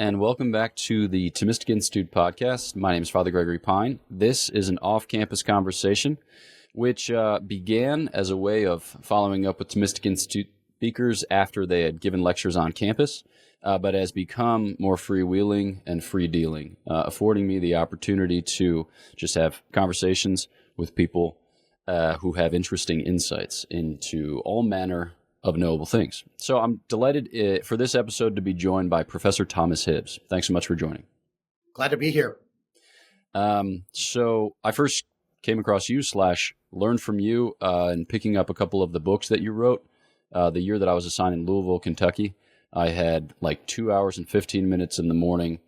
and welcome back to the Thomistic Institute podcast. My name is Father Gregory Pine. This is an off-campus conversation, which began as a way of following up with Thomistic Institute speakers after they had given lectures on campus, but has become more freewheeling and free-dealing, affording me the opportunity to just have conversations with people who have interesting insights into all manner of knowable things. So I'm delighted for this episode to be joined by Professor Thomas Hibbs. Thanks so much for joining. Glad to be here. So I first came across you / learned from you in picking up a couple of the books that you wrote. The year that I was assigned in Louisville, Kentucky, I had like 2 hours and 15 minutes in the morning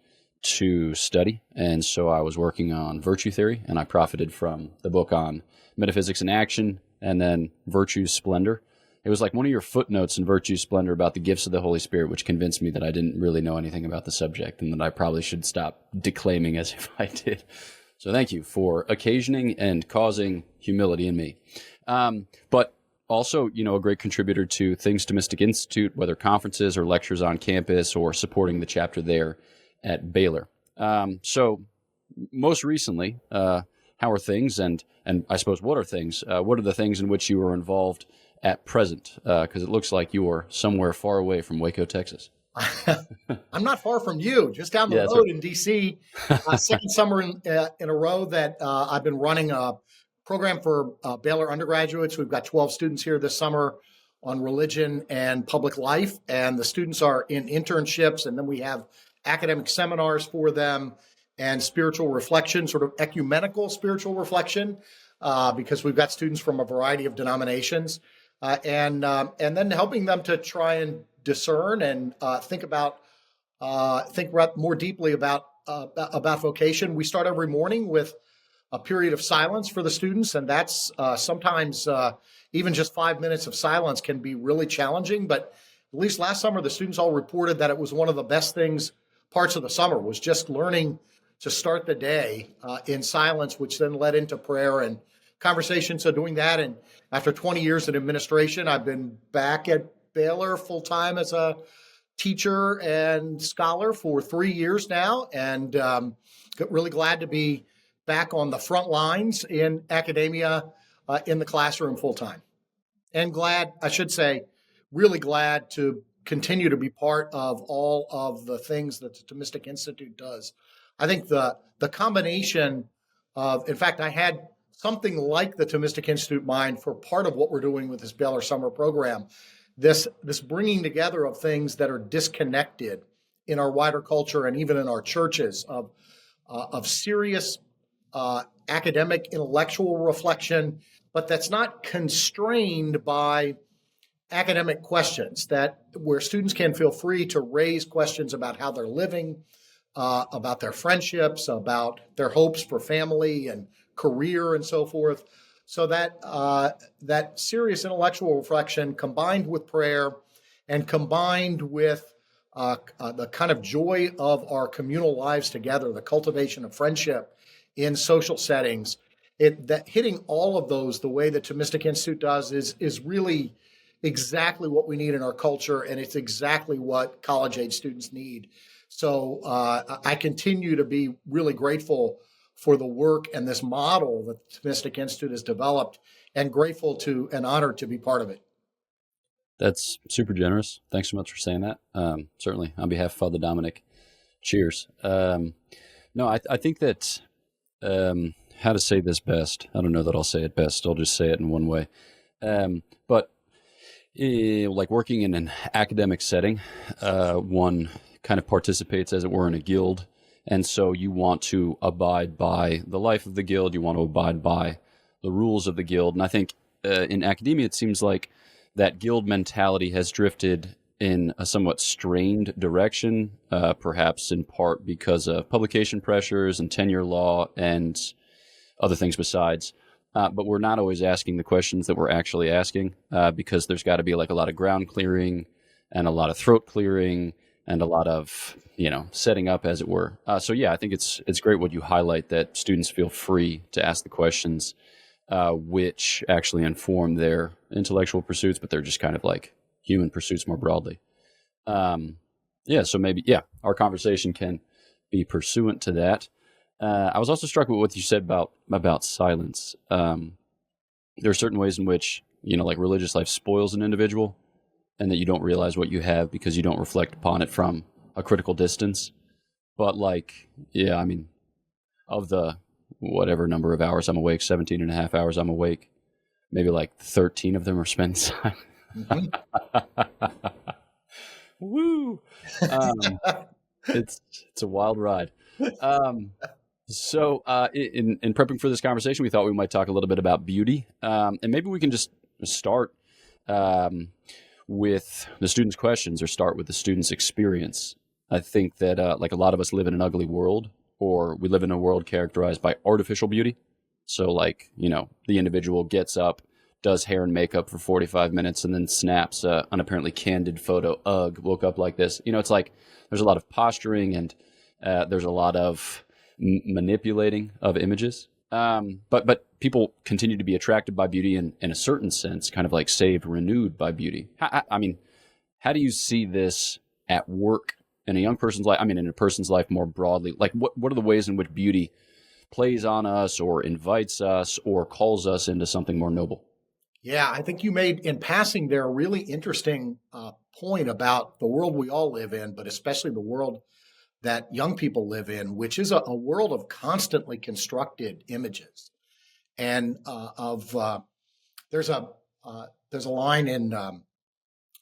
to study. And so I was working on virtue theory, and I profited from the book on metaphysics in action and then virtue's splendor. It was like one of your footnotes in Virtue's Splendor about the gifts of the Holy Spirit, which convinced me that I didn't really know anything about the subject and that I probably should stop declaiming as if I did. So thank you for occasioning and causing humility in me. But also, a great contributor to things Thomistic Institute, whether conferences or lectures on campus or supporting the chapter there at Baylor. So most recently, how are things? And I suppose, what are things? What are the things in which you were involved at present, because it looks like you are somewhere far away from Waco, Texas. I'm not far from you, just down the road in D.C. Second summer in a row that I've been running a program for Baylor undergraduates. We've got 12 students here this summer on religion and public life, and the students are in internships, and then we have academic seminars for them and spiritual reflection, sort of ecumenical spiritual reflection, because we've got students from a variety of denominations. And then helping them to try and discern and think more deeply about vocation. We start every morning with a period of silence for the students, and that's sometimes even just 5 minutes of silence can be really challenging. But at least last summer, the students all reported that it was one of the best parts of the summer was just learning to start the day in silence, which then led into prayer and conversation. So doing that, and after 20 years in administration, I've been back at Baylor full-time as a teacher and scholar for 3 years now, and really glad to be back on the front lines in academia in the classroom full-time. And really glad to continue to be part of all of the things that the Thomistic Institute does. I think the combination of, in fact, I had something like the Thomistic Institute mind for part of what we're doing with this Baylor summer program, this bringing together of things that are disconnected in our wider culture and even in our churches of serious academic intellectual reflection, but that's not constrained by academic questions, where students can feel free to raise questions about how they're living, about their friendships, about their hopes for family and career and so forth. So that serious intellectual reflection combined with prayer and combined with the kind of joy of our communal lives together, the cultivation of friendship in social settings, hitting all of those the way the Thomistic Institute does is really exactly what we need in our culture, and it's exactly what college-age students need. So I continue to be really grateful for the work and this model that the Thomistic Institute has developed, and grateful to and honored to be part of it. That's super generous. Thanks so much for saying that. Certainly, on behalf of Father Dominic, cheers. No, I think that, how to say this best, I don't know that I'll say it best. I'll just say it in one way. But like working in an academic setting, one kind of participates, as it were, in a guild. And so you want to abide by the life of the guild. You want to abide by the rules of the guild. And I think in academia, it seems like that guild mentality has drifted in a somewhat strained direction, perhaps in part because of publication pressures and tenure law and other things besides. But we're not always asking the questions that we're actually asking because there's got to be like a lot of ground clearing and a lot of throat clearing and a lot of, setting up, as it were. So yeah, I think it's great what you highlight, that students feel free to ask the questions which actually inform their intellectual pursuits, but they're just kind of like human pursuits more broadly. And Yeah. So maybe, yeah, our conversation can be pursuant to that. I was also struck with what you said about silence. There are certain ways in which, like religious life spoils an individual, and that you don't realize what you have because you don't reflect upon it from a critical distance. But like, yeah, I mean, of the whatever number of hours I'm awake, 17 and a half hours I'm awake, maybe like 13 of them are spent silent. Woo! It's a wild ride. So in prepping for this conversation, we thought we might talk a little bit about beauty, and maybe we can just start with the students' questions or start with the students' experience. I think that like a lot of us live in an ugly world, or we live in a world characterized by artificial beauty. So like, the individual gets up, does hair and makeup for 45 minutes, and then snaps an apparently candid photo. Ugh, woke up like this. It's like there's a lot of posturing and there's a lot of manipulating of images. But people continue to be attracted by beauty in a certain sense, kind of like saved, renewed by beauty. I mean, how do you see this at work in a young person's life? I mean, in a person's life more broadly. Like, what are the ways in which beauty plays on us or invites us or calls us into something more noble? Yeah, I think you made in passing there a really interesting point about the world we all live in, but especially the world that young people live in, which is a world of constantly constructed images. And there's a line in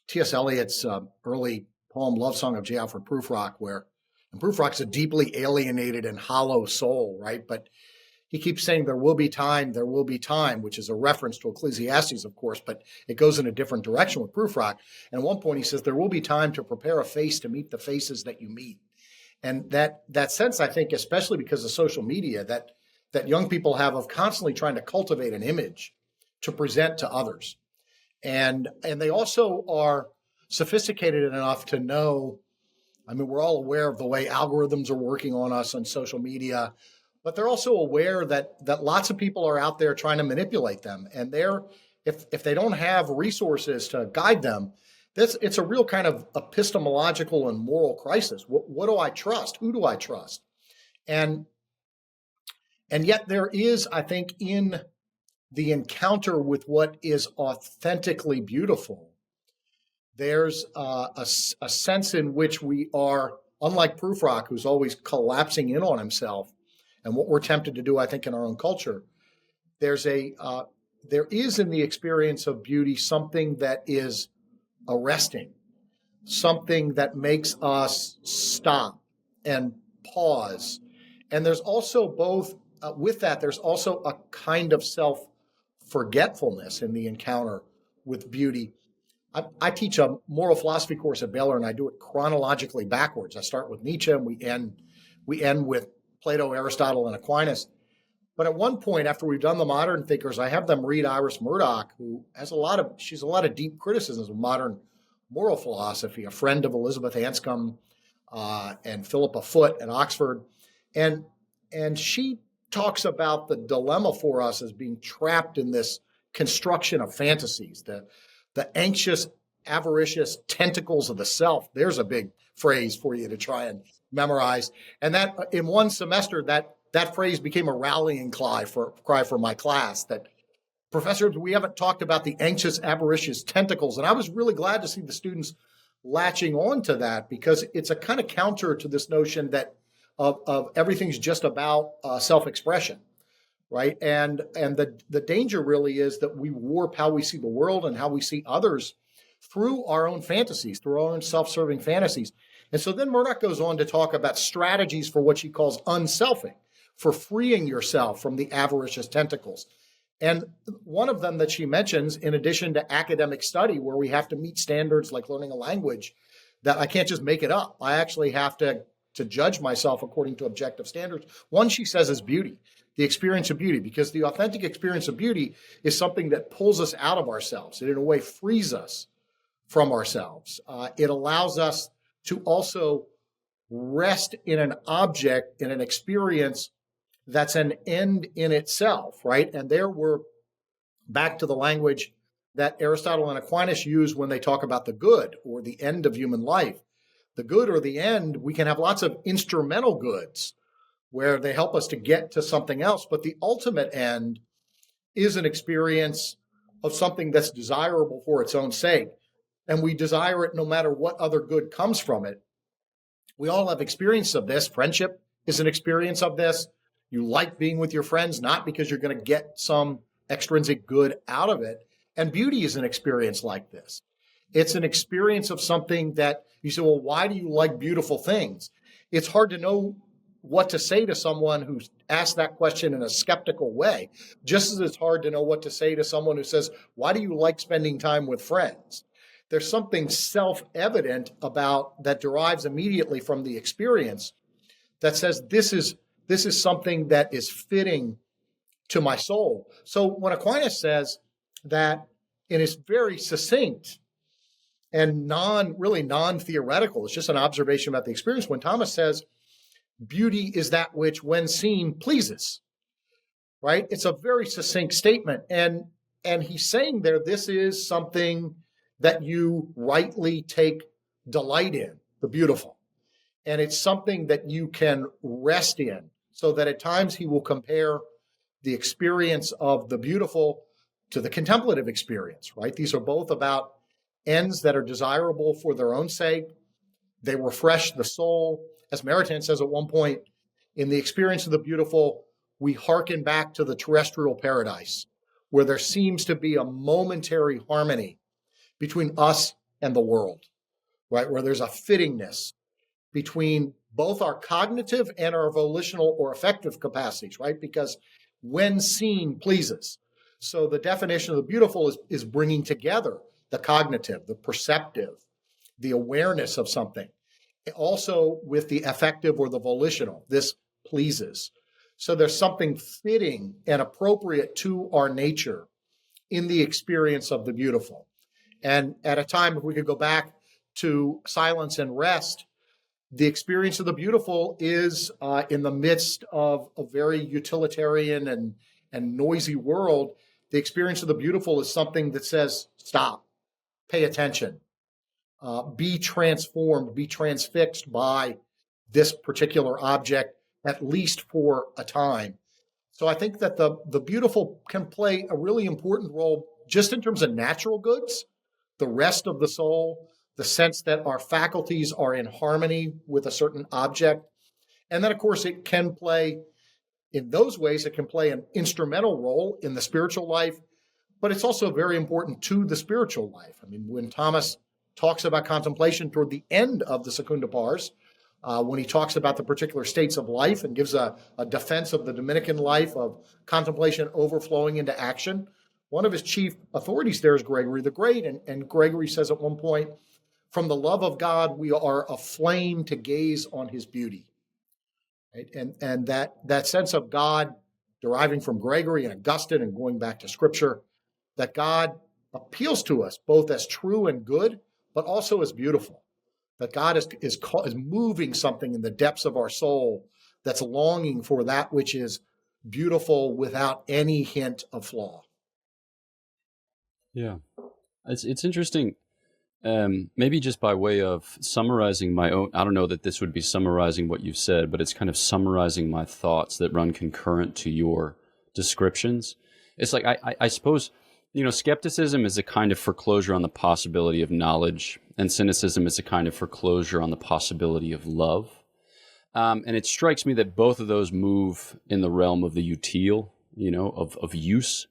T.S. Eliot's early poem "Love Song of J. Alfred Prufrock," and Prufrock's a deeply alienated and hollow soul, right? But he keeps saying there will be time, which is a reference to Ecclesiastes, of course, but it goes in a different direction with Prufrock. And at one point he says, there will be time to prepare a face to meet the faces that you meet. And that sense, I think, especially because of social media, that young people have of constantly trying to cultivate an image to present to others. And they also are sophisticated enough to know, I mean, we're all aware of the way algorithms are working on us on social media, but they're also aware that lots of people are out there trying to manipulate them. And if they don't have resources to guide them, it's a real kind of epistemological and moral crisis. What do I trust? Who do I trust? And yet there is, I think, in the encounter with what is authentically beautiful, there's a sense in which we are, unlike Prufrock, who's always collapsing in on himself, and what we're tempted to do, I think, in our own culture, there is in the experience of beauty something that is arresting, something that makes us stop and pause. And there's also with that, there's also a kind of self-forgetfulness in the encounter with beauty. I teach a moral philosophy course at Baylor, and I do it chronologically backwards. I start with Nietzsche, and we end with Plato, Aristotle, and Aquinas. But at one point, after we've done the modern thinkers, I have them read Iris Murdoch, who has a lot of deep criticisms of modern moral philosophy, a friend of Elizabeth Anscombe and Philippa Foot at Oxford. And she talks about the dilemma for us as being trapped in this construction of fantasies, the anxious, avaricious tentacles of the self. There's a big phrase for you to try and memorize. And that in one semester, that phrase became a rallying cry for my class, that professors, we haven't talked about the anxious, avaricious tentacles. And I was really glad to see the students latching on to that, because it's a kind of counter to this notion that of everything's just about self-expression, right? And the danger really is that we warp how we see the world and how we see others through our own fantasies, through our own self-serving fantasies. And so then Murdoch goes on to talk about strategies for what she calls unselfing, for freeing yourself from the avaricious tentacles. And one of them that she mentions, in addition to academic study, where we have to meet standards like learning a language, that I can't just make it up. I actually have to judge myself according to objective standards. One, she says, is beauty, the experience of beauty, because the authentic experience of beauty is something that pulls us out of ourselves. It, in a way, frees us from ourselves. It allows us to also rest in an object, in an experience that's an end in itself, right? And there we're back to the language that Aristotle and Aquinas use when they talk about the good or the end of human life. the good or the end, we can have lots of instrumental goods where they help us to get to something else. But the ultimate end is an experience of something that's desirable for its own sake. And we desire it no matter what other good comes from it. We all have experience of this. Friendship is an experience of this. You like being with your friends, not because you're going to get some extrinsic good out of it. And beauty is an experience like this. It's an experience of something that you say, well, why do you like beautiful things? It's hard to know what to say to someone who's asked that question in a skeptical way, just as it's hard to know what to say to someone who says, why do you like spending time with friends? There's something self-evident about that derives immediately from the experience that says this is something that is fitting to my soul. So when Aquinas says that, and it's very succinct and non-theoretical, it's just an observation about the experience. When Thomas says, beauty is that which, when seen, pleases, right? It's a very succinct statement. And he's saying there, this is something that you rightly take delight in, the beautiful. And it's something that you can rest in, so that at times he will compare the experience of the beautiful to the contemplative experience, right? These are both about ends that are desirable for their own sake. They refresh the soul. As Maritain says at one point, in the experience of the beautiful, we hearken back to the terrestrial paradise, where there seems to be a momentary harmony between us and the world, right? Where there's a fittingness between both our cognitive and our volitional or affective capacities, right? Because when seen, pleases. So the definition of the beautiful is bringing together the cognitive, the perceptive, the awareness of something, also with the affective or the volitional. This pleases. So there's something fitting and appropriate to our nature in the experience of the beautiful. And at a time, if we could go back to silence and rest, the experience of the beautiful is in the midst of a very utilitarian and noisy world. The experience of the beautiful is something that says, stop, pay attention, be transformed, be transfixed by this particular object, at least for a time. So I think that the beautiful can play a really important role just in terms of natural goods, the rest of the soul, the sense that our faculties are in harmony with a certain object. And then, of course, it can play, in those ways, it can play an instrumental role in the spiritual life, but it's also very important to the spiritual life. I mean, when Thomas talks about contemplation toward the end of the Secunda Pars, when he talks about the particular states of life and gives a defense of the Dominican life of contemplation overflowing into action, one of his chief authorities there is Gregory the Great. And Gregory says at one point, from the love of God, we are aflame to gaze on his beauty. Right? And that sense of God deriving from Gregory and Augustine and going back to Scripture, that God appeals to us both as true and good, but also as beautiful. That God is moving something in the depths of our soul that's longing for that which is beautiful without any hint of flaw. Yeah, it's interesting. Maybe just by way of summarizing my own, I don't know that this would be summarizing what you've said, but it's kind of summarizing my thoughts that run concurrent to your descriptions. It's like, I suppose, skepticism is a kind of foreclosure on the possibility of knowledge, and cynicism is a kind of foreclosure on the possibility of love. And it strikes me that both of those move in the realm of the utile, of use,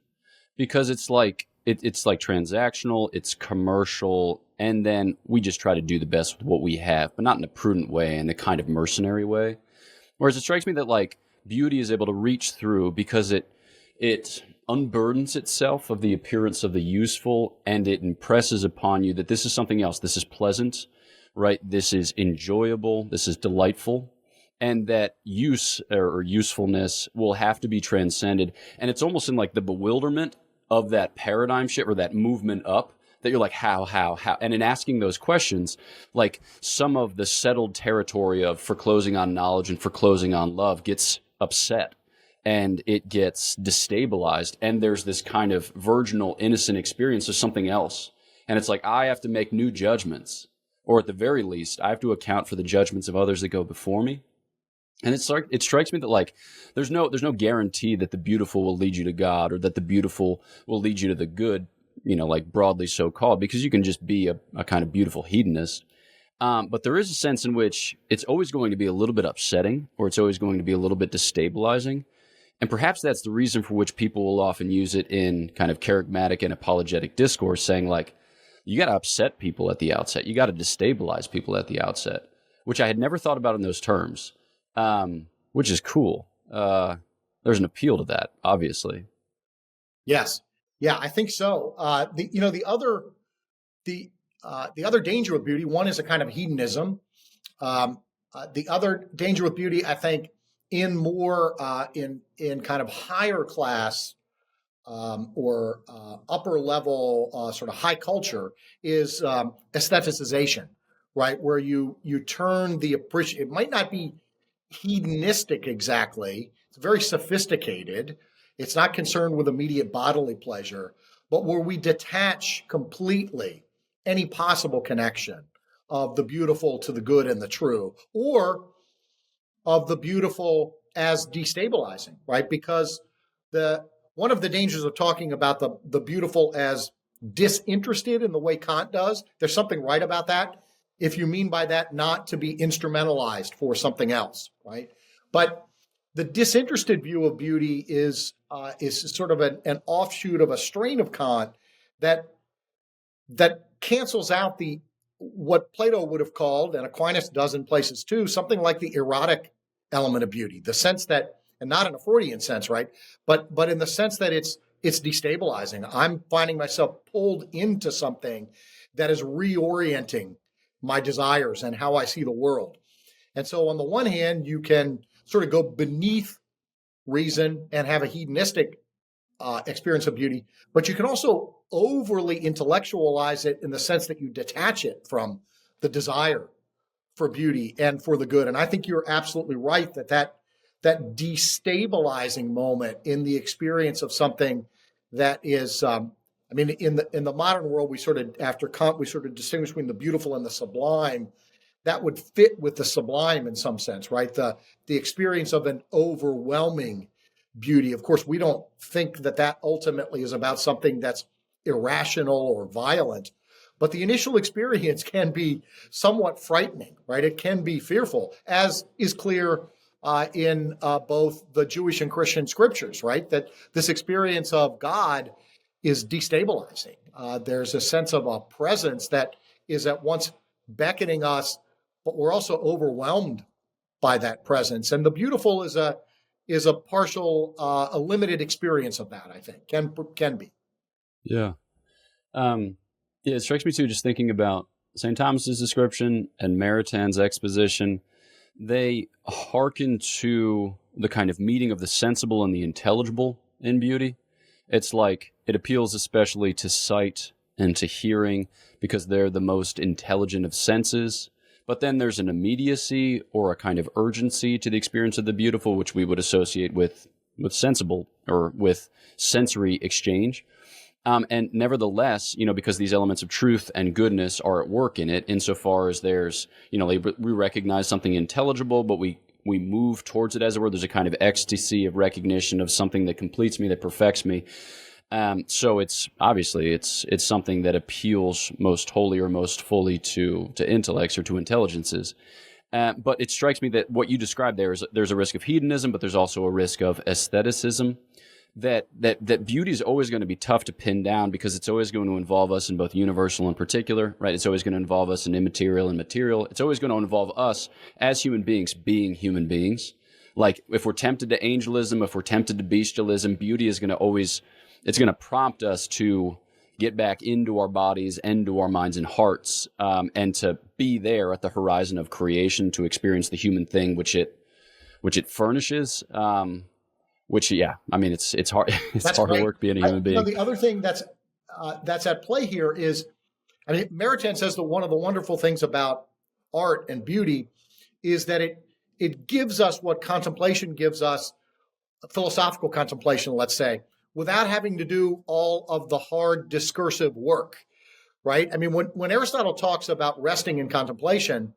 because it's like transactional, it's commercial, and then we just try to do the best with what we have, but not in a prudent way, in a kind of mercenary way. Whereas it strikes me that like beauty is able to reach through because it unburdens itself of the appearance of the useful, and it impresses upon you that this is something else. This is pleasant, right? This is enjoyable. This is delightful. And that use or usefulness will have to be transcended. And it's almost in like the bewilderment of that paradigm shift or that movement up that you're like, how? And in asking those questions, like some of the settled territory of foreclosing on knowledge and foreclosing on love gets upset. And it gets destabilized, and there's this kind of virginal, innocent experience of something else. And it's like, I have to make new judgments, or at the very least, I have to account for the judgments of others that go before me. And it strikes me that like there's no guarantee that the beautiful will lead you to God, or that the beautiful will lead you to the good, like broadly so called, because you can just be a kind of beautiful hedonist. But there is a sense in which it's always going to be a little bit upsetting, or it's always going to be a little bit destabilizing. And perhaps that's the reason for which people will often use it in kind of charismatic and apologetic discourse, saying like, you got to upset people at the outset. You got to destabilize people at the outset, which I had never thought about in those terms, which is cool. There's an appeal to that, obviously. Yes. Yeah, I think so. The other danger with beauty, one is a kind of hedonism. The other danger with beauty, I think, in more in kind of higher class or upper level sort of high culture is aestheticization, right? Where you turn the appreciation. It might not be hedonistic exactly. It's very sophisticated. It's not concerned with immediate bodily pleasure, but where we detach completely any possible connection of the beautiful to the good and the true, or of the beautiful as destabilizing, right? Because one of the dangers of talking about the beautiful as disinterested in the way Kant does, there's something right about that, if you mean by that not to be instrumentalized for something else, right? But the disinterested view of beauty is sort of an offshoot of a strain of Kant that cancels out what Plato would have called, and Aquinas does in places too, something like the erotic element of beauty, the sense that, and not in a Freudian sense, right? But in the sense that it's destabilizing. I'm finding myself pulled into something that is reorienting my desires and how I see the world. And so on the one hand, you can sort of go beneath reason and have a hedonistic experience of beauty, but you can also overly intellectualize it in the sense that you detach it from the desire for beauty and for the good. And I think you're absolutely right that destabilizing moment in the experience of something that is, in the modern world, we sort of, after Kant, we sort of distinguish between the beautiful and the sublime. That would fit with the sublime in some sense, right? The experience of an overwhelming beauty. Of course, we don't think that ultimately is about something that's irrational or violent, but the initial experience can be somewhat frightening, right? It can be fearful, as is clear in both the Jewish and Christian scriptures, right? That this experience of God is destabilizing. There's a sense of a presence that is at once beckoning us, but we're also overwhelmed by that presence. And the beautiful is a partial, a limited experience of that, I think, can be. Yeah. It strikes me too, just thinking about St. Thomas's description and Maritain's exposition. They hearken to the kind of meeting of the sensible and the intelligible in beauty. It's like it appeals especially to sight and to hearing because they're the most intelligent of senses. But then there's an immediacy or a kind of urgency to the experience of the beautiful, which we would associate with sensible or with sensory exchange. And nevertheless, because these elements of truth and goodness are at work in it, insofar as there's, we recognize something intelligible, but we move towards it, as it were. There's a kind of ecstasy of recognition of something that completes me, that perfects me. So it's obviously it's something that appeals most wholly or most fully to intellects or to intelligences. But it strikes me that what you described there's a risk of hedonism, but there's also a risk of aestheticism. That beauty is always going to be tough to pin down because it's always going to involve us in both universal and particular, right? It's always going to involve us in immaterial and material. It's always going to involve us as human beings being human beings. Like if we're tempted to angelism, if we're tempted to bestialism, beauty is going to it's going to prompt us to get back into our bodies and to our minds and hearts, and to be there at the horizon of creation to experience the human thing which it furnishes. Which, yeah, it's hard. It's hard work being a human being. The other thing that's at play here is, Maritain says that one of the wonderful things about art and beauty is that it gives us what contemplation gives us, philosophical contemplation, let's say, without having to do all of the hard discursive work, right? I mean, when Aristotle talks about resting in contemplation,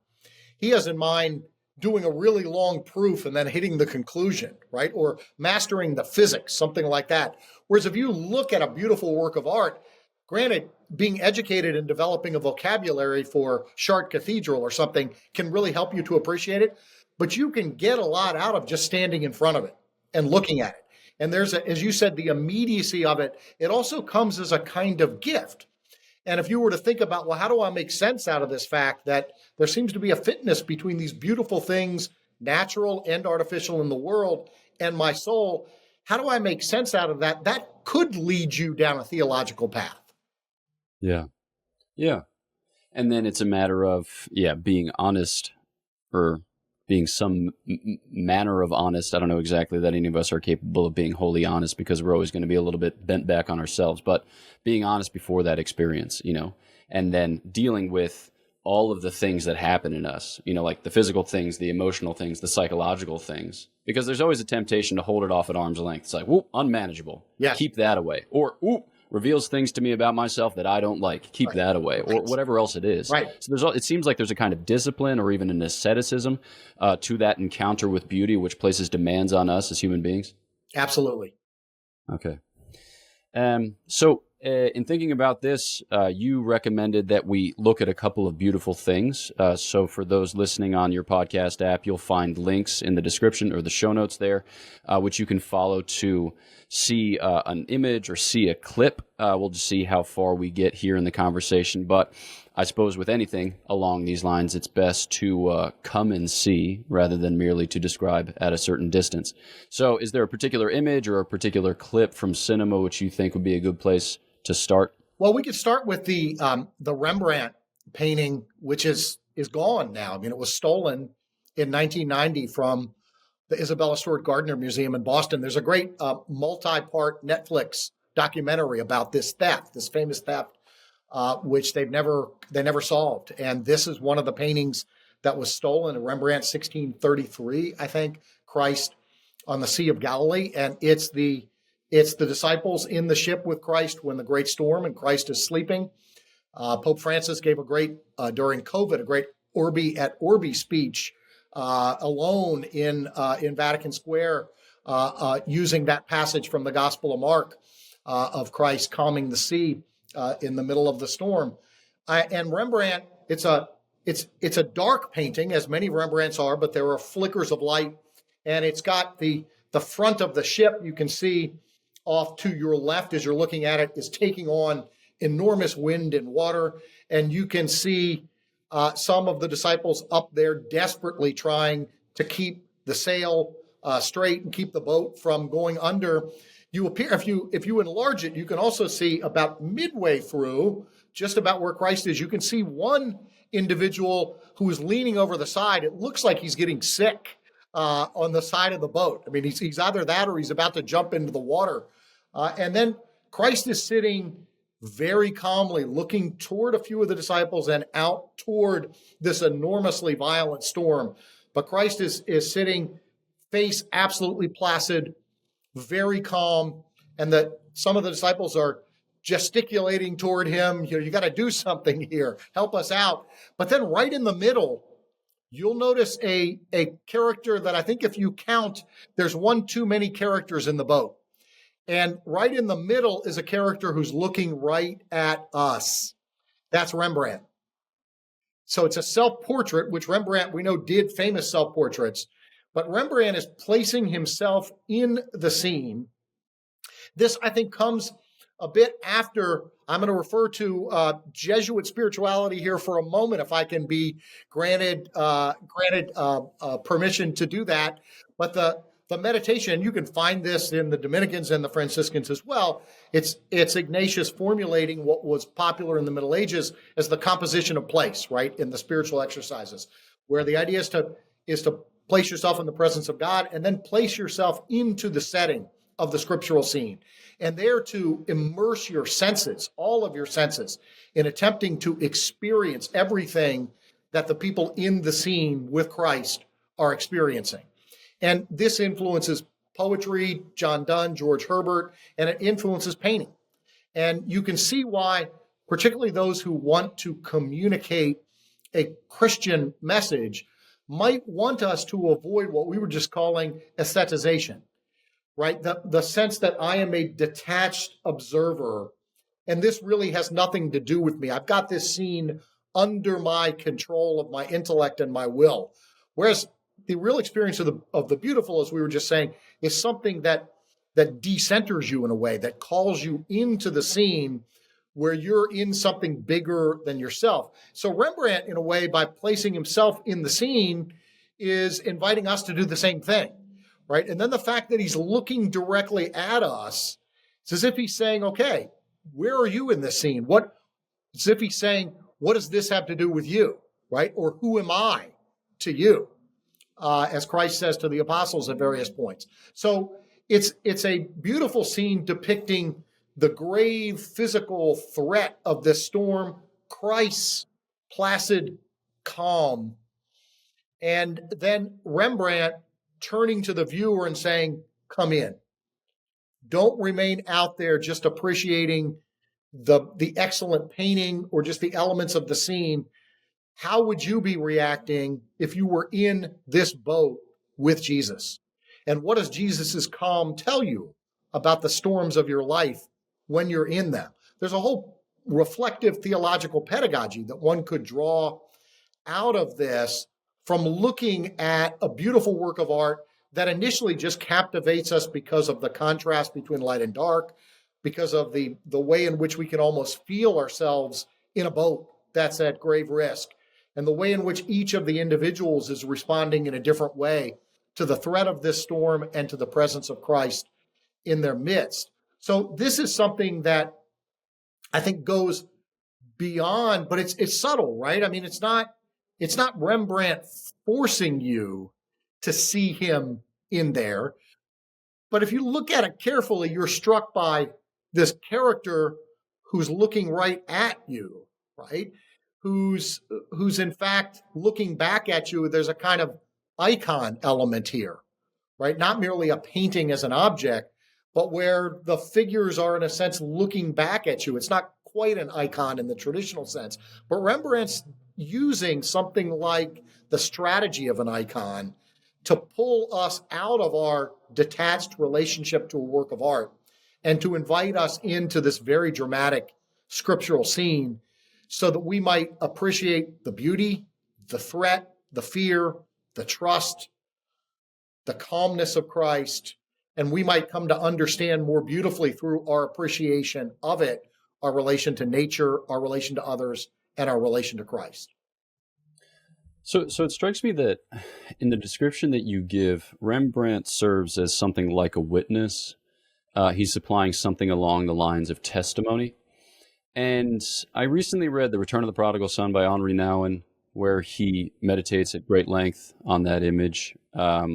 he has in mind doing a really long proof and then hitting the conclusion, right? Or mastering the physics, something like that. Whereas if you look at a beautiful work of art, granted, being educated and developing a vocabulary for Chartres Cathedral or something can really help you to appreciate it, but you can get a lot out of just standing in front of it and looking at it. And there's, as you said, the immediacy of it. It also comes as a kind of gift. And if you were to think about, well, how do I make sense out of this fact that there seems to be a fitness between these beautiful things, natural and artificial in the world, and my soul? How do I make sense out of that? That could lead you down a theological path. Yeah. Yeah. And then it's a matter of, being honest, or being some manner of honest. I don't know exactly that any of us are capable of being wholly honest, because we're always going to be a little bit bent back on ourselves, but being honest before that experience, and then dealing with all of the things that happen in us, like the physical things, the emotional things, the psychological things, because there's always a temptation to hold it off at arm's length. It's like, whoop, unmanageable. Yes. Keep that away. Or, whoop, reveals things to me about myself that I don't like. Keep that away, or whatever else it is. Right. So it seems like there's a kind of discipline, or even an asceticism to that encounter with beauty, which places demands on us as human beings. Absolutely. Okay. So in thinking about this, you recommended that we look at a couple of beautiful things. So for those listening on your podcast app, you'll find links in the description or the show notes there, which you can follow to see an image or see a clip. We'll just see how far we get here in the conversation. But I suppose with anything along these lines, it's best to come and see rather than merely to describe at a certain distance. So is there a particular image or a particular clip from cinema which you think would be a good place to start? Well, we could start with the Rembrandt painting, which is gone now. I mean, it was stolen in 1990 from the Isabella Stewart Gardner Museum in Boston. There's a great multi-part Netflix documentary about this theft, this famous theft, which they never solved. And this is one of the paintings that was stolen, a Rembrandt 1633, I think, Christ on the Sea of Galilee, and it's the disciples in the ship with Christ when the great storm and Christ is sleeping. Pope Francis gave during COVID, a great Urbi et Orbi speech alone in Vatican Square, using that passage from the Gospel of Mark of Christ calming the sea in the middle of the storm. And Rembrandt, it's a dark painting, as many Rembrandts are, but there are flickers of light, and it's got the front of the ship. You can see off to your left as you're looking at it is taking on enormous wind and water, and you can see some of the disciples up there desperately trying to keep the sail straight and keep the boat from going under. You appear, if you enlarge it, you can also see about midway through, just about where Christ is, you can see one individual who is leaning over the side. It looks like he's getting sick on the side of the boat. I mean, he's either that or he's about to jump into the water. And then Christ is sitting very calmly, looking toward a few of the disciples and out toward this enormously violent storm. But Christ is sitting, face absolutely placid, very calm, and that some of the disciples are gesticulating toward him. You got to do something here. Help us out. But then right in the middle, you'll notice a character that I think if you count, there's one too many characters in the boat. And right in the middle is a character who's looking right at us. That's Rembrandt. So it's a self-portrait, which Rembrandt, we know, did famous self-portraits. But Rembrandt is placing himself in the scene. This, I think, comes a bit after. I'm going to refer to Jesuit spirituality here for a moment, if I can be granted permission to do that. But the meditation, you can find this in the Dominicans and the Franciscans as well. It's Ignatius formulating what was popular in the Middle Ages as the composition of place, right, in the spiritual exercises, where the idea is to place yourself in the presence of God and then place yourself into the setting of the scriptural scene, and there to immerse your senses, all of your senses, in attempting to experience everything that the people in the scene with Christ are experiencing. And this influences poetry, John Donne, George Herbert, and it influences painting. And you can see why particularly those who want to communicate a Christian message, might want us to avoid what we were just calling aestheticization, right? The sense that I am a detached observer, and this really has nothing to do with me. I've got this scene under my control of my intellect and my will. Whereas the real experience of the beautiful, as we were just saying, is something that decenters you in a way, that calls you into the scene where you're in something bigger than yourself. So Rembrandt, in a way, by placing himself in the scene, is inviting us to do the same thing, right? And then the fact that he's looking directly at us, it's as if he's saying, okay, where are you in this scene? It's as if he's saying, what does this have to do with you, right? Or who am I to you? As Christ says to the apostles at various points. So it's a beautiful scene depicting the grave physical threat of this storm, Christ's placid calm, and then Rembrandt turning to the viewer and saying, come in. Don't remain out there just appreciating the excellent painting or just the elements of the scene. How would you be reacting if you were in this boat with Jesus? And what does Jesus's calm tell you about the storms of your life when you're in them? There's a whole reflective theological pedagogy that one could draw out of this from looking at a beautiful work of art that initially just captivates us because of the contrast between light and dark, because of the way in which we can almost feel ourselves in a boat that's at grave risk, and the way in which each of the individuals is responding in a different way to the threat of this storm and to the presence of Christ in their midst. So this is something that I think goes beyond, but it's subtle, right? I mean, it's not Rembrandt forcing you to see him in there. But if you look at it carefully, you're struck by this character who's looking right at you, right? Who's in fact looking back at you. There's a kind of icon element here, right? Not merely a painting as an object, but where the figures are in a sense looking back at you. It's not quite an icon in the traditional sense, but Rembrandt's using something like the strategy of an icon to pull us out of our detached relationship to a work of art and to invite us into this very dramatic scriptural scene so that we might appreciate the beauty, the threat, the fear, the trust, the calmness of Christ, and we might come to understand more beautifully through our appreciation of it, our relation to nature, our relation to others, and our relation to Christ. So it strikes me that in the description that you give, Rembrandt serves as something like a witness. He's supplying something along the lines of testimony. And I recently read The Return of the Prodigal Son by Henri Nouwen, where he meditates at great length on that image,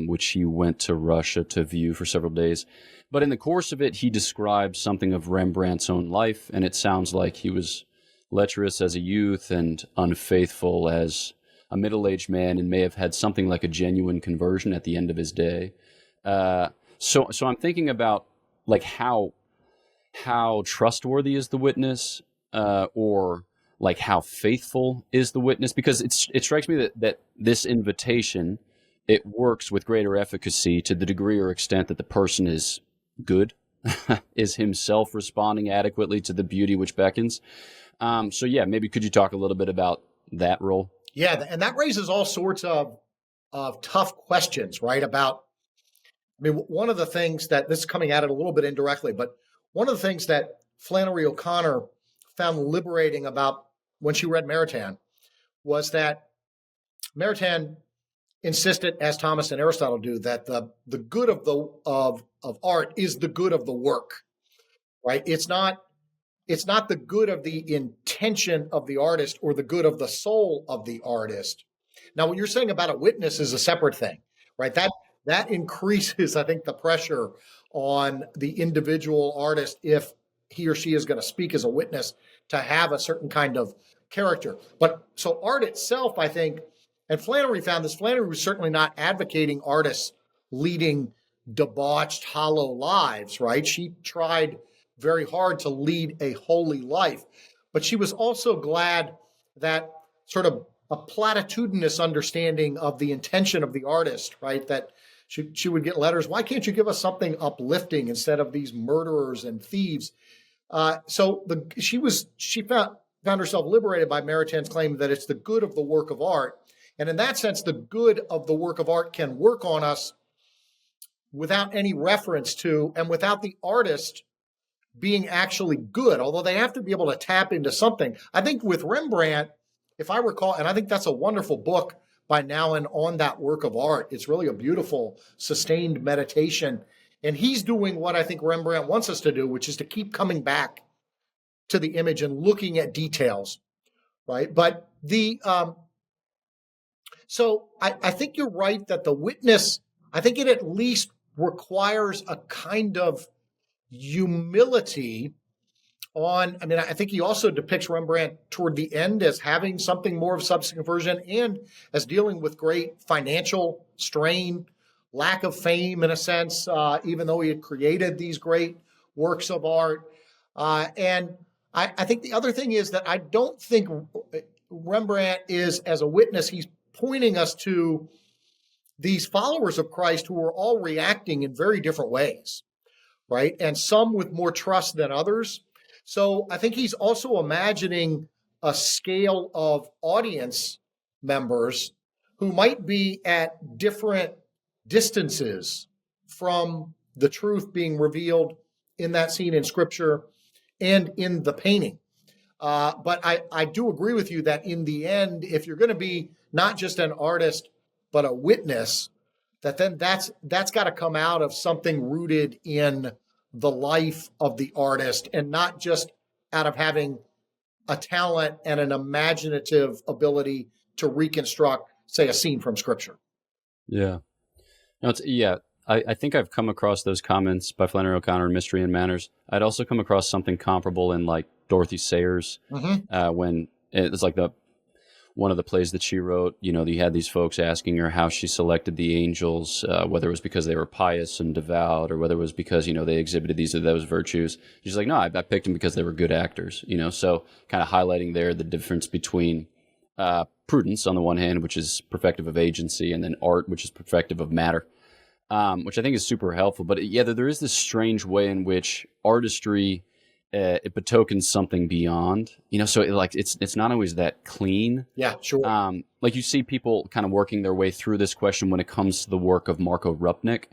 which he went to Russia to view for several days. But in the course of it, he describes something of Rembrandt's own life, and it sounds like he was lecherous as a youth and unfaithful as a middle-aged man, and may have had something like a genuine conversion at the end of his day. So I'm thinking about like how trustworthy is the witness, or like how faithful is the witness? Because it strikes me that this invitation, it works with greater efficacy to the degree or extent that the person is good, is himself responding adequately to the beauty which beckons. So yeah, maybe could you talk a little bit about that role? Yeah, and that raises all sorts of tough questions, right? One of the things that, this is coming at it a little bit indirectly, but one of the things that Flannery O'Connor found liberating about when she read Maritain was that Maritain insisted, as Thomas and Aristotle do, that the good of art is the good of the work, right? It's not the good of the intention of the artist or the good of the soul of the artist. Now, what you're saying about a witness is a separate thing, right? That increases, I think, the pressure on the individual artist if he or she is going to speak as a witness to have a certain kind of character. But so art itself, I think, and Flannery found this. Flannery was certainly not advocating artists leading debauched, hollow lives, right? She tried very hard to lead a holy life. but she was also glad that sort of a platitudinous understanding of the intention of the artist, right? That she would get letters. Why can't you give us something uplifting instead of these murderers and thieves? She found herself liberated by Maritain's claim that it's the good of the work of art. And in that sense, the good of the work of art can work on us without any reference to, and without the artist being actually good, although they have to be able to tap into something. I think with Rembrandt, if I recall, and I think that's a wonderful book by Nouwen on that work of art. It's really a beautiful, sustained meditation. And he's doing what I think Rembrandt wants us to do, which is to keep coming back to the image and looking at details, right? But so I think you're right that the witness, I think it at least requires a kind of humility I think he also depicts Rembrandt toward the end as having something more of substance conversion and as dealing with great financial strain, lack of fame in a sense, even though he had created these great works of art. And I think the other thing is that I don't think Rembrandt is, as a witness, he's pointing us to these followers of Christ who are all reacting in very different ways, right? And some with more trust than others. So I think he's also imagining a scale of audience members who might be at different distances from the truth being revealed in that scene in Scripture and in the painting. But I do agree with you that in the end, if you're going to be not just an artist, but a witness, that then that's got to come out of something rooted in the life of the artist and not just out of having a talent and an imaginative ability to reconstruct, say, a scene from Scripture. Yeah. No, I think I've come across those comments by Flannery O'Connor in Mystery and Manners. I'd also come across something comparable in like Dorothy Sayers, when it was like one of the plays that she wrote. You had these folks asking her how she selected the angels, whether it was because they were pious and devout, or whether it was because they exhibited these or those virtues. She's like, no, I picked them because they were good actors. So kind of highlighting there the difference between prudence on the one hand, which is perfective of agency, and then art, which is perfective of matter. Which I think is super helpful. But yeah, there is this strange way in which artistry it betokens something beyond, so it's not always that clean. Yeah, sure. Like you see people kind of working their way through this question when it comes to the work of Marco Rupnik.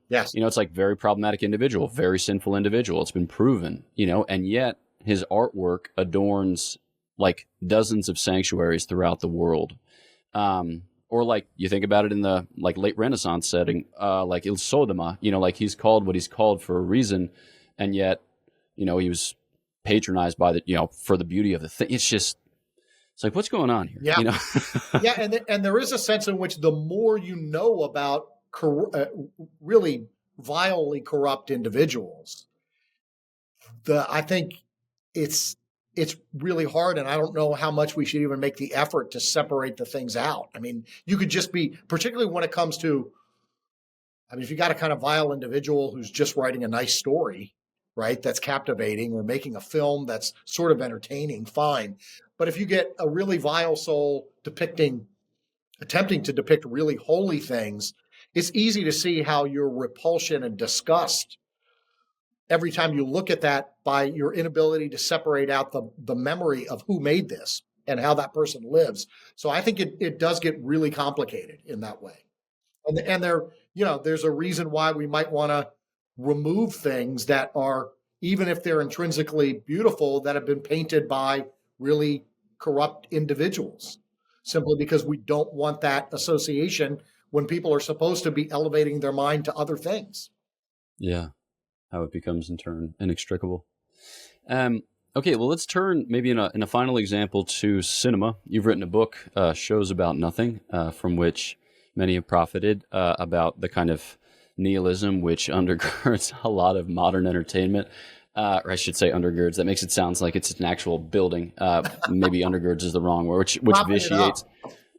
Yes. It's like very problematic individual, very sinful individual. It's been proven, and yet his artwork adorns like dozens of sanctuaries throughout the world. Or like you think about it in the like late Renaissance setting, like Il Sodoma, like he's called what he's called for a reason, and yet, he was patronized by for the beauty of the thing. It's like, what's going on here? Yeah. Yeah. And there is a sense in which the more you know about really vilely corrupt individuals, I think it's really hard, and I don't know how much we should even make the effort to separate the things out. I mean, you could just be, particularly when it comes to, if you got a kind of vile individual who's just writing a nice story, right, that's captivating, or making a film that's sort of entertaining, fine. But if you get a really vile soul attempting to depict really holy things, it's easy to see how your repulsion and disgust every time you look at that by your inability to separate out the memory of who made this and how that person lives. So I think it does get really complicated in that way. And there's a reason why we might want to remove things that are, even if they're intrinsically beautiful, that have been painted by really corrupt individuals, simply because we don't want that association when people are supposed to be elevating their mind to other things. Yeah. How it becomes in turn inextricable. Okay, well, let's turn maybe in a final example to cinema. You've written a book, Shows About Nothing, from which many have profited, about the kind of nihilism which undergirds a lot of modern entertainment. Or I should say undergirds. That makes it sound like it's an actual building. Maybe undergirds is the wrong word, which vitiates.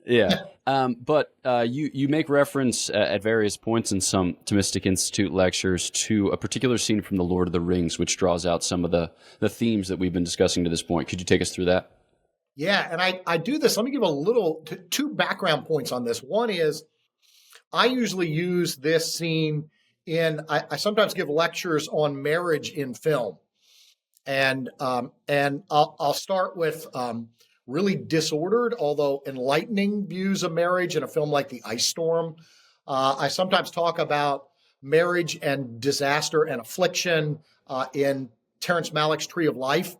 Yeah. But you make reference at various points in some Thomistic Institute lectures to a particular scene from The Lord of the Rings, which draws out some of the themes that we've been discussing to this point. Could you take us through that? Yeah, and I do this. Let me give two background points on this. One is I usually use this scene I sometimes give lectures on marriage in film. And I'll start with really disordered, although enlightening views of marriage in a film like The Ice Storm. I sometimes talk about marriage and disaster and affliction in Terrence Malick's Tree of Life,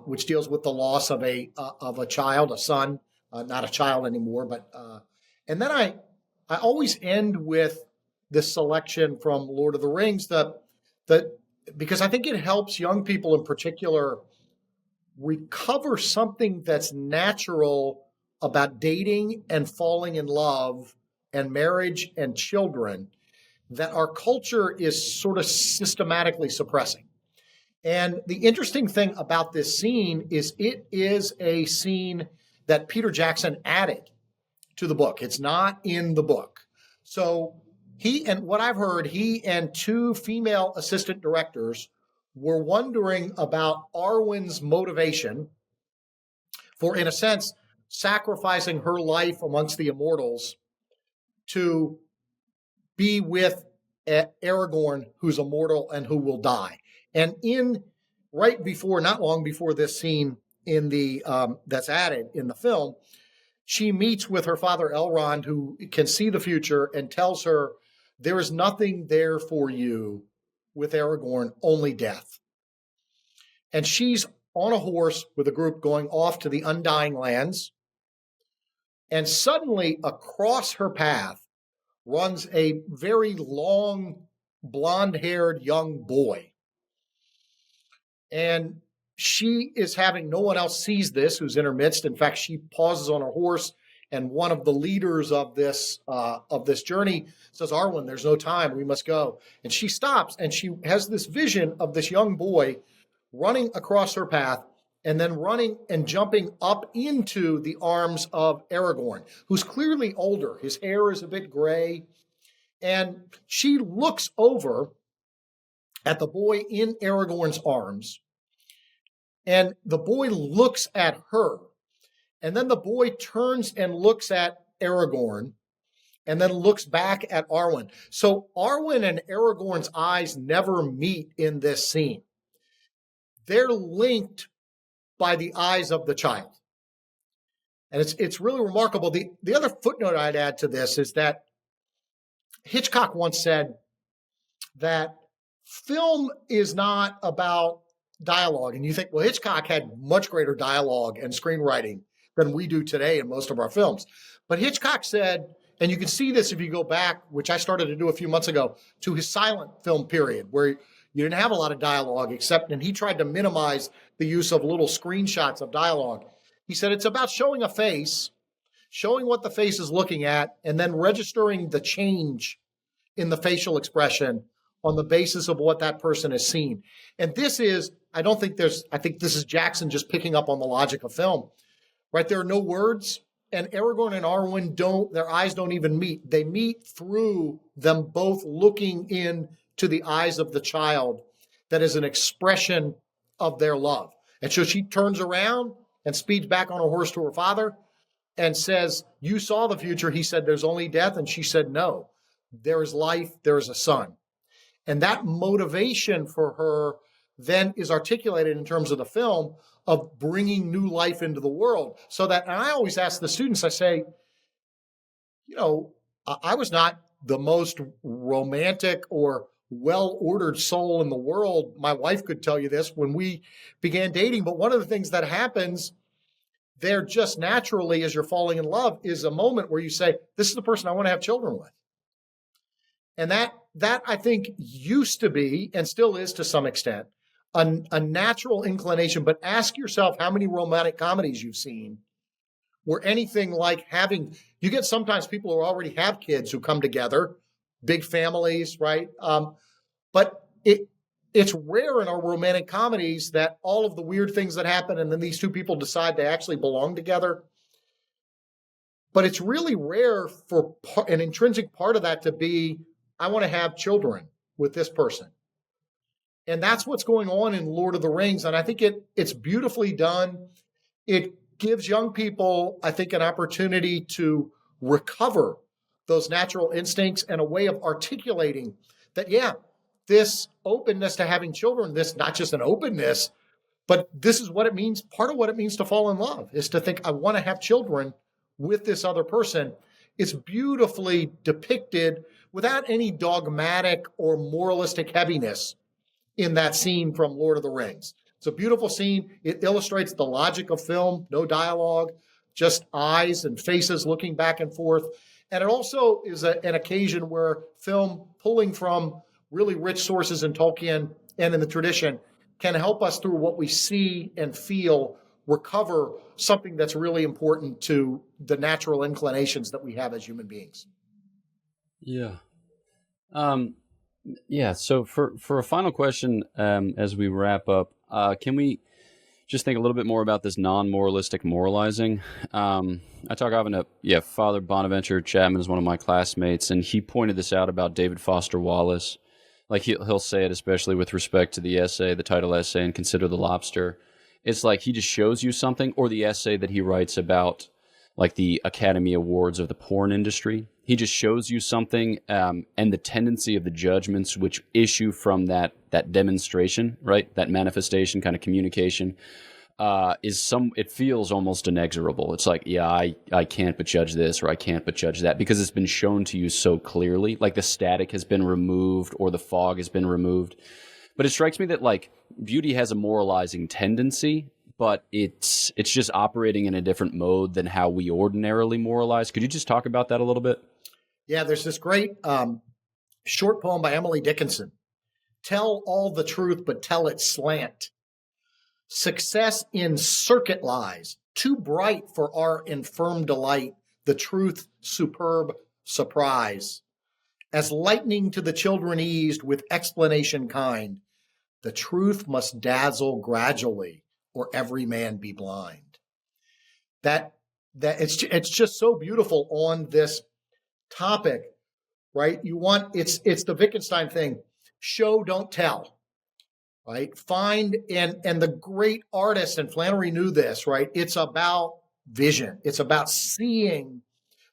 which deals with the loss of a child, a son, not a child anymore. And then I always end with this selection from Lord of the Rings because I think it helps young people in particular recover something that's natural about dating and falling in love and marriage and children that our culture is sort of systematically suppressing. And the interesting thing about this scene is it is a scene that Peter Jackson added to the book. It's not in the book. So what I've heard, he and two female assistant directors were wondering about Arwen's motivation for, in a sense, sacrificing her life amongst the immortals to be with Aragorn, who's immortal and who will die. And not long before this scene that's added in the film, she meets with her father Elrond, who can see the future, and tells her, there is nothing there for you with Aragorn, only death. And she's on a horse with a group going off to the Undying Lands. And suddenly across her path runs a very long, blonde-haired young boy. And she is no one else sees this who's in her midst. In fact, she pauses on her horse, and one of the leaders of this journey says, Arwen, there's no time, we must go. And she stops, and she has this vision of this young boy running across her path and then running and jumping up into the arms of Aragorn, who's clearly older. His hair is a bit gray. And she looks over at the boy in Aragorn's arms, and the boy looks at her. And then the boy turns and looks at Aragorn and then looks back at Arwen. So Arwen and Aragorn's eyes never meet in this scene. They're linked by the eyes of the child. And it's really remarkable. The other footnote I'd add to this is that Hitchcock once said that film is not about dialogue. And you think, well, Hitchcock had much greater dialogue and screenwriting than we do today in most of our films. But Hitchcock said, and you can see this if you go back, which I started to do a few months ago, to his silent film period, where you didn't have a lot of dialogue and he tried to minimize the use of little screenshots of dialogue. He said, it's about showing a face, showing what the face is looking at, and then registering the change in the facial expression on the basis of what that person has seen. And this is, I think this is Jackson just picking up on the logic of film, right? There are no words, and Aragorn and Arwen their eyes don't even meet. They meet through them both looking into the eyes of the child that is an expression of their love. And so she turns around and speeds back on her horse to her father and says, you saw the future. He said, there's only death. And she said, no, there is life. There is a son. And that motivation for her then is articulated in terms of the film of bringing new life into the world. So that, and I always ask the students, I say, I was not the most romantic or well-ordered soul in the world. My wife could tell you this when we began dating. But one of the things that happens there just naturally as you're falling in love is a moment where you say, this is the person I want to have children with. And that I think used to be, and still is to some extent, a natural inclination. But ask yourself how many romantic comedies you've seen where anything like you get sometimes people who already have kids who come together, big families, right? But it's rare in our romantic comedies that all of the weird things that happen and then these two people decide to actually belong together. But it's really rare for an intrinsic part of that to be, I want to have children with this person. And that's what's going on in Lord of the Rings. And I think it's beautifully done. It gives young people, I think, an opportunity to recover those natural instincts and a way of articulating that, yeah, this openness to having children, this not just an openness, but this is what it means. Part of what it means to fall in love is to think, I want to have children with this other person. It's beautifully depicted without any dogmatic or moralistic heaviness in that scene from Lord of the Rings. It's a beautiful scene. It illustrates the logic of film, no dialogue, just eyes and faces looking back and forth. And it also is an occasion where film, pulling from really rich sources in Tolkien and in the tradition, can help us through what we see and feel recover something that's really important to the natural inclinations that we have as human beings. Yeah. Yeah. So for a final question, as we wrap up, can we just think a little bit more about this non-moralistic moralizing? I talk often to, Father Bonaventure Chapman is one of my classmates, and he pointed this out about David Foster Wallace. Like he'll say it, especially with respect to the essay, the title essay, and Consider the Lobster. It's like he just shows you something, or the essay that he writes about, like the Academy Awards of the porn industry. He just shows you something, and the tendency of the judgments which issue from that demonstration, right? That manifestation, kind of communication, it feels almost inexorable. It's like, I can't but judge this, or I can't but judge that, because it's been shown to you so clearly. Like the static has been removed, or the fog has been removed. But it strikes me that like beauty has a moralizing tendency, but it's just operating in a different mode than how we ordinarily moralize. Could you just talk about that a little bit? Yeah, there's this great short poem by Emily Dickinson. Tell all the truth, but tell it slant. Success in circuit lies, too bright for our infirm delight, the truth superb surprise. As lightning to the children eased with explanation kind, the truth must dazzle gradually, or every man be blind. That it's just so beautiful on this topic, right? It's the Wittgenstein thing. Show, don't tell, right? Find, and the great artist, and Flannery knew this, right? It's about vision. It's about seeing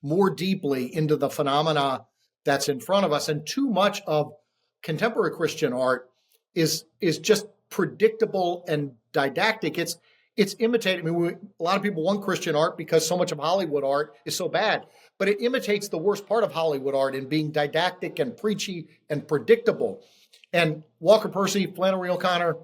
more deeply into the phenomena that's in front of us. And too much of contemporary Christian art is just predictable and didactic. It's imitating. I mean, a lot of people want Christian art because so much of Hollywood art is so bad, but it imitates the worst part of Hollywood art in being didactic and preachy and predictable. And Walker Percy, Flannery O'Connor,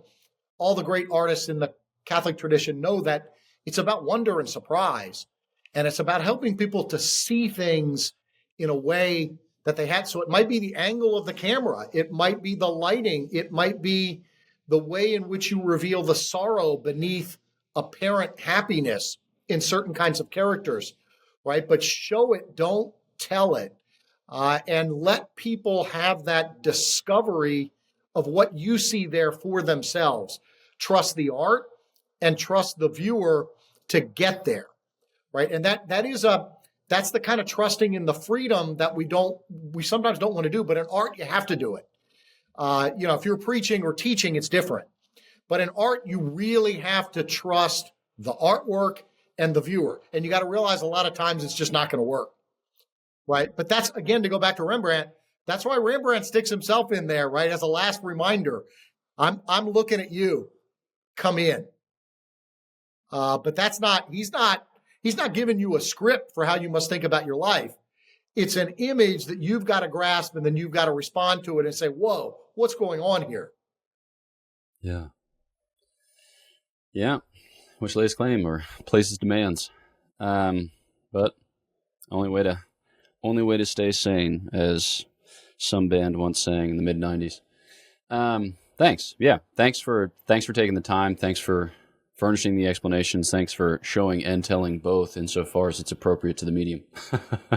all the great artists in the Catholic tradition know that it's about wonder and surprise. And it's about helping people to see things in a way that they had. So it might be the angle of the camera. It might be the lighting. It might be the way in which you reveal the sorrow beneath apparent happiness in certain kinds of characters, right? But show it, don't tell it. And let people have that discovery of what you see there for themselves. Trust the art and trust the viewer to get there, right? And that's the kind of trusting in the freedom that we sometimes don't want to do, but in art, you have to do it. If you're preaching or teaching, it's different. But in art, you really have to trust the artwork and the viewer. And you got to realize a lot of times it's just not going to work, right? But that's, again, to go back to Rembrandt, that's why Rembrandt sticks himself in there, right? As a last reminder, I'm looking at you, come in. But he's not giving you a script for how you must think about your life. It's an image that you've got to grasp, and then you've got to respond to it and say, whoa, what's going on here? Yeah. Yeah. Which lays claim or places demands. But only way to stay sane, as some band once sang in the mid-90s. Thanks. Yeah. Thanks for taking the time. Thanks for furnishing the explanations. Thanks for showing and telling both insofar as it's appropriate to the medium.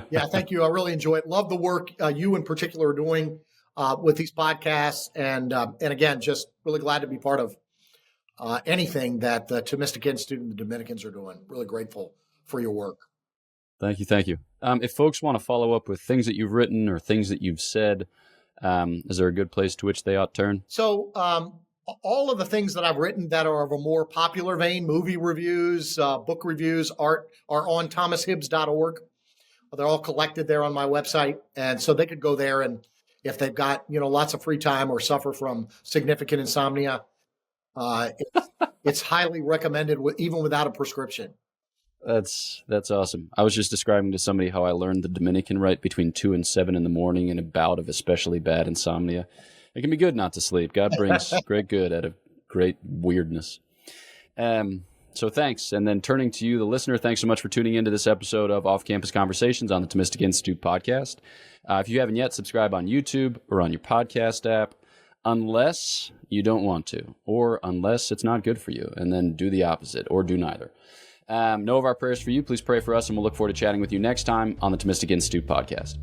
Yeah, thank you. I really enjoy it. Love the work you in particular are doing with these podcasts. And again, just really glad to be part of anything that the Thomistic Institute and the Dominicans are doing. Really grateful for your work. Thank you. Thank you. If folks want to follow up with things that you've written or things that you've said, is there a good place to which they ought to turn? So all of the things that I've written that are of a more popular vein, movie reviews, book reviews, art, are on thomashibbs.org. They're all collected there on my website. And so they could go there, and if they've got, lots of free time or suffer from significant insomnia, it's highly recommended even without a prescription. That's awesome. I was just describing to somebody how I learned the Dominican rite between 2 and 7 in the morning in a bout of especially bad insomnia. It can be good not to sleep. God brings great good out of great weirdness. So thanks. And then turning to you, the listener, thanks so much for tuning into this episode of Off-Campus Conversations on the Thomistic Institute podcast. If you haven't yet, subscribe on YouTube or on your podcast app, unless you don't want to, or unless it's not good for you, and then do the opposite, or do neither. Know of our prayers for you. Please pray for us, and we'll look forward to chatting with you next time on the Thomistic Institute podcast.